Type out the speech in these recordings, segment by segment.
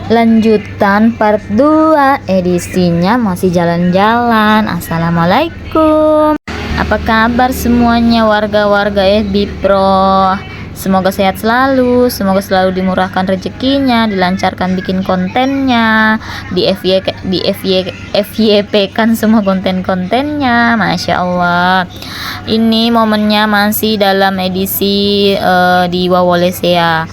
Lanjutan part 2 edisinya masih jalan-jalan. Assalamualaikum. Apa kabar semuanya warga-warga FB Pro? Semoga sehat selalu, semoga selalu dimurahkan rezekinya, dilancarkan bikin kontennya, di FYP kan semua konten-kontennya. Masya Allah. Ini momennya masih dalam edisi di Wawolesea.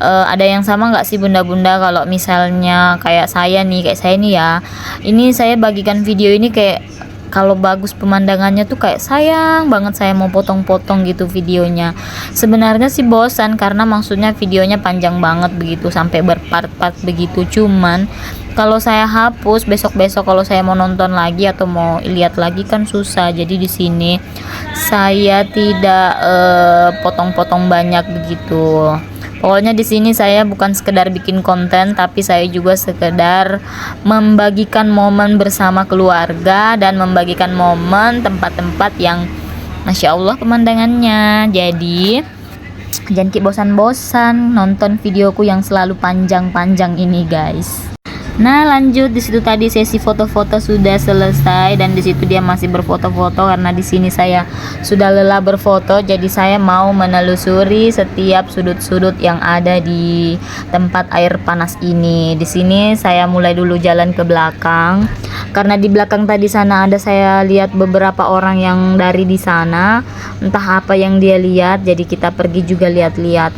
Ada yang sama nggak sih bunda-bunda kalau misalnya kayak saya nih ya, ini saya bagikan video ini kayak kalau bagus pemandangannya tuh kayak sayang banget saya mau potong-potong gitu videonya. Sebenarnya sih bosan karena maksudnya videonya panjang banget begitu sampai berpart-part begitu. Cuman kalau saya hapus besok-besok kalau saya mau nonton lagi atau mau lihat lagi kan susah. Jadi di sini saya tidak potong-potong banyak begitu. Pokoknya di sini saya bukan sekedar bikin konten, tapi saya juga sekedar membagikan momen bersama keluarga dan membagikan momen tempat-tempat yang Masya Allah pemandangannya. Jadi jangan bosan-bosan nonton videoku yang selalu panjang-panjang ini guys. Nah lanjut, di situ tadi sesi foto-foto sudah selesai dan di situ dia masih berfoto-foto karena di sini saya sudah lelah berfoto. Jadi saya mau menelusuri setiap sudut-sudut yang ada di tempat air panas ini. Di sini saya mulai dulu jalan ke belakang karena di belakang tadi sana ada saya lihat beberapa orang yang dari di sana, entah apa yang dia lihat. Jadi kita pergi juga lihat-lihat.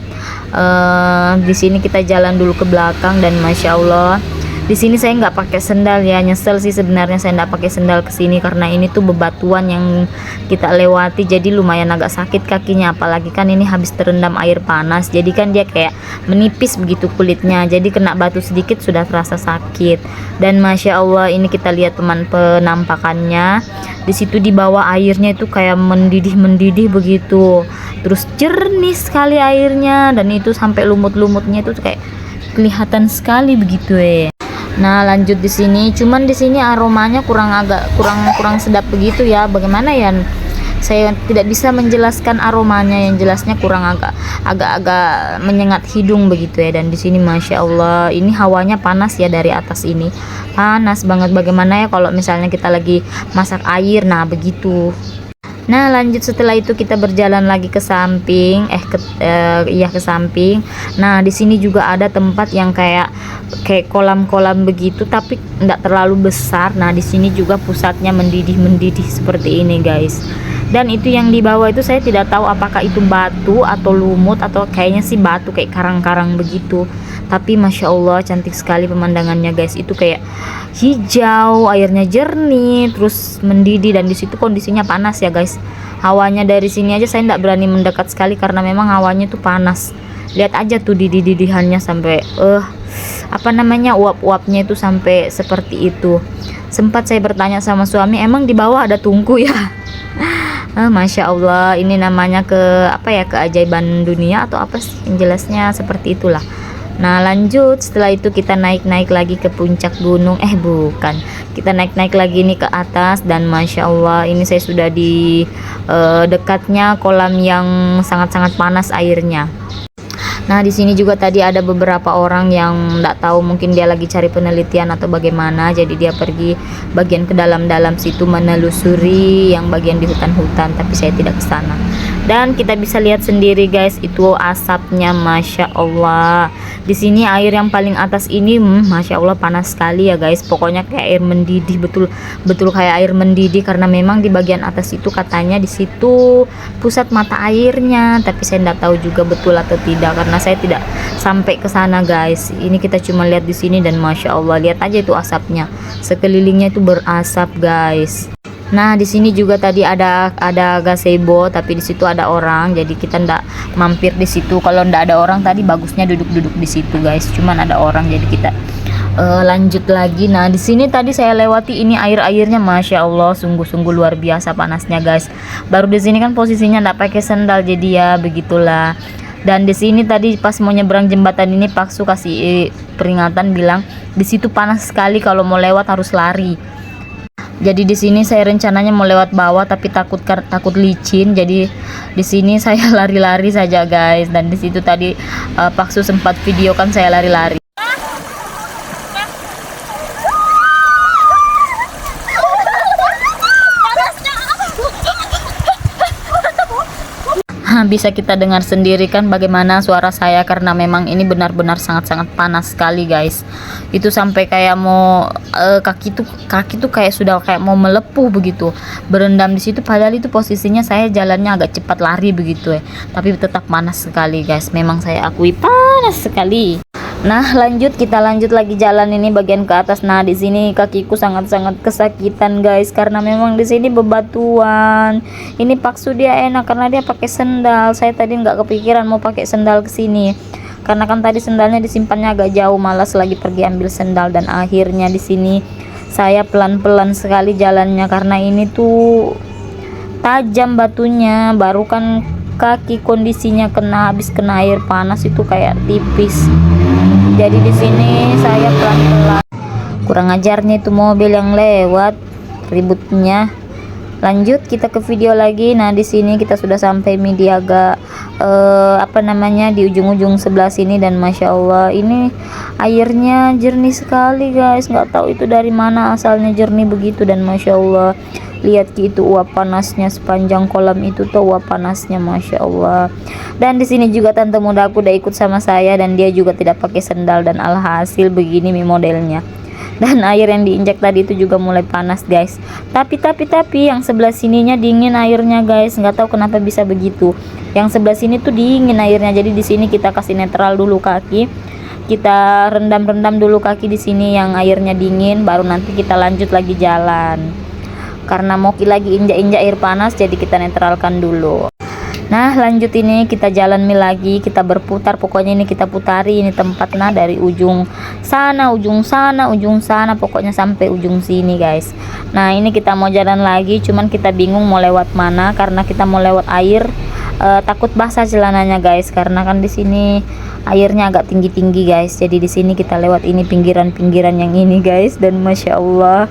Di sini kita jalan dulu ke belakang dan Masya Allah. Di sini saya nggak pakai sendal ya, nyesel sih sebenarnya saya nggak pakai sendal ke sini karena ini tuh bebatuan yang kita lewati, jadi lumayan agak sakit kakinya. Apalagi kan ini habis terendam air panas, jadi kan dia kayak menipis begitu kulitnya, jadi kena batu sedikit sudah terasa sakit. Dan Masya Allah ini kita lihat teman penampakannya. Di situ di bawah airnya itu kayak mendidih begitu, terus jernih sekali airnya dan itu sampai lumut-lumutnya itu kayak kelihatan sekali begitu ya. Nah lanjut di sini, cuman di sini aromanya kurang sedap begitu ya. Bagaimana ya? Saya tidak bisa menjelaskan aromanya, yang jelasnya kurang agak menyengat hidung begitu ya. Dan di sini Masya Allah, ini hawanya panas ya, dari atas ini panas banget. Bagaimana ya kalau misalnya kita lagi masak air, nah begitu. Nah lanjut setelah itu kita berjalan lagi ke samping, ke samping. Nah di sini juga ada tempat yang kayak kolam-kolam begitu, tapi tidak terlalu besar. Nah di sini juga pusatnya mendidih seperti ini guys. Dan itu yang di bawah itu saya tidak tahu apakah itu batu atau lumut atau kayaknya sih batu kayak karang-karang begitu. Tapi Masya Allah cantik sekali pemandangannya guys. Itu kayak hijau, airnya jernih, terus mendidih dan di situ kondisinya panas ya guys. Hawanya dari sini aja saya tidak berani mendekat sekali karena memang hawanya tuh panas. Lihat aja tuh didih-didihannya sampai uap-uapnya itu sampai seperti itu. Sempat saya bertanya sama suami, emang di bawah ada tungku ya? Masya Allah, ini namanya keajaiban dunia atau apa sih, yang jelasnya seperti itulah. Nah lanjut setelah itu kita naik-naik lagi ke puncak gunung, kita naik-naik lagi nih ke atas dan Masya Allah ini saya sudah di dekatnya kolam yang sangat-sangat panas airnya. Nah di sini juga tadi ada beberapa orang yang nggak tahu, mungkin dia lagi cari penelitian atau bagaimana, jadi dia pergi bagian ke dalam situ menelusuri yang bagian di hutan-hutan, tapi saya tidak ke sana. Dan kita bisa lihat sendiri guys, itu asapnya Masya Allah. Di sini air yang paling atas ini Masya Allah panas sekali ya guys. Pokoknya kayak air mendidih, betul kayak air mendidih karena memang di bagian atas itu katanya di situ pusat mata airnya, tapi saya tidak tahu juga betul atau tidak karena saya tidak sampai ke sana guys. Ini kita cuma lihat di sini dan Masya Allah lihat aja itu asapnya, sekelilingnya itu berasap guys. Nah di sini juga tadi ada gazebo, tapi di situ ada orang, jadi kita ndak mampir di situ. Kalau ndak ada orang tadi bagusnya duduk-duduk di situ guys, cuman ada orang jadi kita lanjut lagi. Nah di sini tadi saya lewati ini airnya Masya Allah sungguh-sungguh luar biasa panasnya guys. Baru di sini kan posisinya ndak pakai sendal, jadi ya begitulah. Dan di sini tadi pas mau nyebrang jembatan ini Paksu kasih peringatan bilang di situ panas sekali, kalau mau lewat harus lari. Jadi di sini saya rencananya mau lewat bawah tapi takut licin. Jadi di sini saya lari-lari saja guys. Dan di situ tadi Paksu sempat videokan saya lari-lari. Bisa kita dengar sendiri kan bagaimana suara saya, karena memang ini benar-benar sangat-sangat panas sekali guys. Itu sampai kayak mau kaki tuh kayak sudah kayak mau melepuh begitu, berendam di situ. Padahal itu posisinya saya jalannya agak cepat lari begitu ya, tapi tetap panas sekali guys. Memang saya akui panas sekali. Nah, kita lanjut lagi jalan ini bagian ke atas. Nah, di sini kakiku sangat-sangat kesakitan guys, karena memang di sini bebatuan. Ini paksu dia enak karena dia pakai sendal. Saya tadi nggak kepikiran mau pakai sendal ke sini, karena kan tadi sendalnya disimpannya agak jauh, malas lagi pergi ambil sendal. Dan akhirnya di sini saya pelan-pelan sekali jalannya, karena ini tuh tajam batunya. Baru kan kaki kondisinya habis kena air panas itu kayak tipis. Jadi di sini saya pelan-pelan. Kurang ajarnya itu mobil yang lewat, ributnya. Lanjut kita ke video lagi. Nah, di sini kita sudah sampai di agak di ujung-ujung sebelah sini, dan masya Allah ini airnya jernih sekali guys. Nggak tahu itu dari mana asalnya jernih begitu, dan masya Allah lihat itu uap panasnya sepanjang kolam itu tuh, uap panasnya masya Allah. Dan di sini juga tante muda aku udah ikut sama saya, dan dia juga tidak pakai sendal, dan alhasil begini modelnya. Dan air yang diinjak tadi itu juga mulai panas guys. Tapi yang sebelah sininya dingin airnya guys. Nggak tahu kenapa bisa begitu. Yang sebelah sini tuh dingin airnya. Jadi di sini kita kasih netral dulu kaki. Kita rendam dulu kaki di sini yang airnya dingin, baru nanti kita lanjut lagi jalan. Karena mau lagi injak-injak air panas, jadi kita netralkan dulu. Nah, lanjut ini kita jalan lagi, kita berputar. Pokoknya ini kita putari ini tempat. Nah, dari ujung sana, pokoknya sampai ujung sini guys. Nah, ini kita mau jalan lagi, cuman kita bingung mau lewat mana, karena kita mau lewat air. Takut basah celananya guys, karena kan di sini airnya agak tinggi-tinggi guys. Jadi di sini kita lewat ini pinggiran-pinggiran yang ini guys, dan masya Allah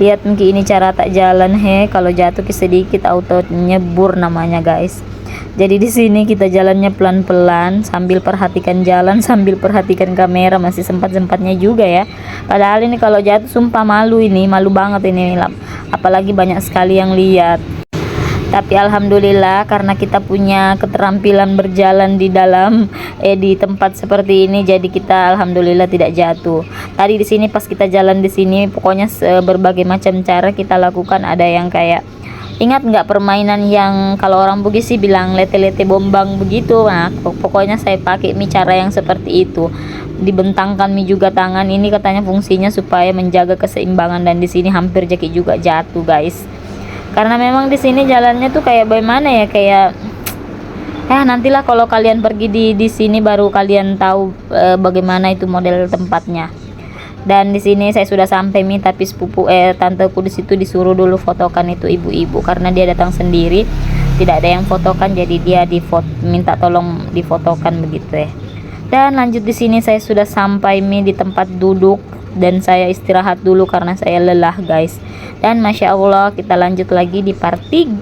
lihat mungkin ini cara tak jalan kalau jatuh sedikit auto nyebur namanya guys. Jadi di sini kita jalannya pelan-pelan sambil perhatikan jalan, sambil perhatikan kamera, masih sempat-sempatnya juga ya. Padahal ini kalau jatuh sumpah malu banget ini, apalagi banyak sekali yang lihat. Tapi alhamdulillah karena kita punya keterampilan berjalan di dalam di tempat seperti ini, jadi kita alhamdulillah tidak jatuh. Tadi di sini pas kita jalan di sini pokoknya berbagai macam cara kita lakukan. Ada yang kayak, ingat nggak permainan yang kalau orang Bugis sih bilang lete-lete bombang begitu. Nah, pokoknya saya pakai cara yang seperti itu. Dibentangkan juga tangan ini, katanya fungsinya supaya menjaga keseimbangan, dan di sini hampir Jaki juga jatuh guys. Karena memang di sini jalannya tuh kayak bagaimana ya, kayak nantilah kalau kalian pergi di sini baru kalian tahu bagaimana itu model tempatnya. Dan di sini saya sudah sampai tapi tanteku di situ disuruh dulu fotokan itu ibu-ibu, karena dia datang sendiri tidak ada yang fotokan, jadi dia minta tolong difotokan begitu ya. Dan lanjut di sini saya sudah sampai di tempat duduk, dan saya istirahat dulu karena saya lelah guys. Dan masya Allah kita lanjut lagi di part 3.